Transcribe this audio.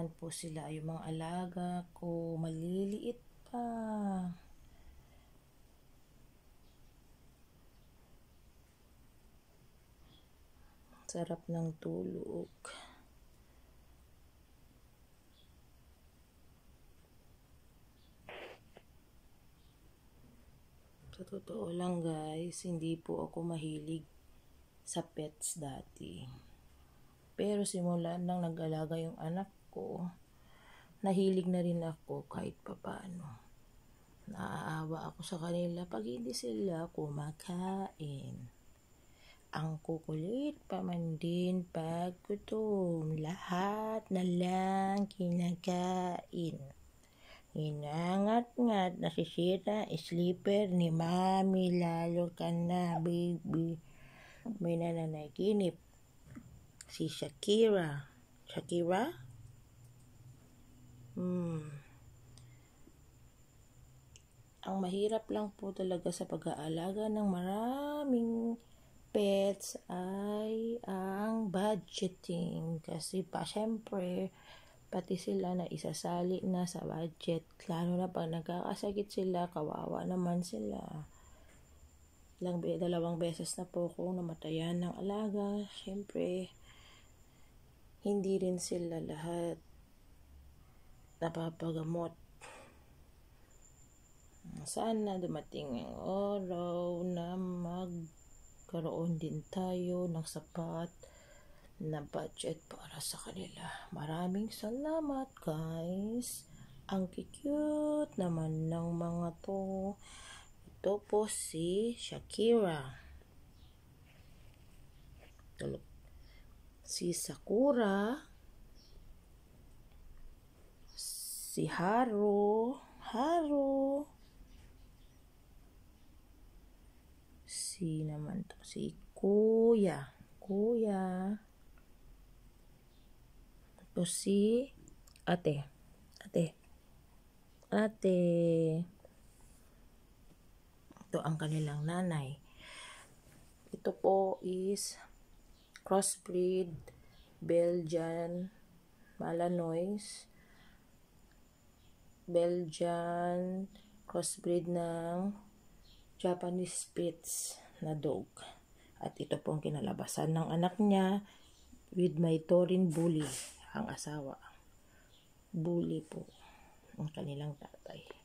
naman po sila, yung mga alaga ko, maliliit pa. Sarap ng tulog. Sa totoo lang guys, hindi po ako mahilig sa pets dati. Pero simula nang nag-alaga yung anak ko, nahilig na rin ako kahit papaano. Naaawa ako sa kanila pag hindi sila kumakain. Ang kukulit pa man din pag gutom. Lahat na lang kinakain. Hinangat-ngat, nasisira sleeper ni mami, lalo ka na baby. May nananaginip si Shakira. Shakira? Ang mahirap lang po talaga sa pag-aalaga ng maraming pets ay ang budgeting. Kasi syempre, pati sila na isasali na sa budget. Lalo na pag nagkakasakit sila, kawawa naman sila. Dalawang beses na po akong namatayan ng alaga. Syempre, hindi rin sila lahat napapagamot. Sana dumating ang araw na magkaroon din tayo ng sapat na budget para sa kanila. Maraming salamat guys. Ang cute naman ng mga to. Ito po si Shakira. Si Sakura. Si Haru. Si naman to, si Kuya. Ito si Ate. Ito ang kanilang nanay. Ito po is crossbreed Belgian Malinois. Belgian crossbreed ng Japanese Spitz na dog. At ito pong kinalabasan ng anak niya with my Torin Bully, ang asawa. Bully po ang kanilang tatay.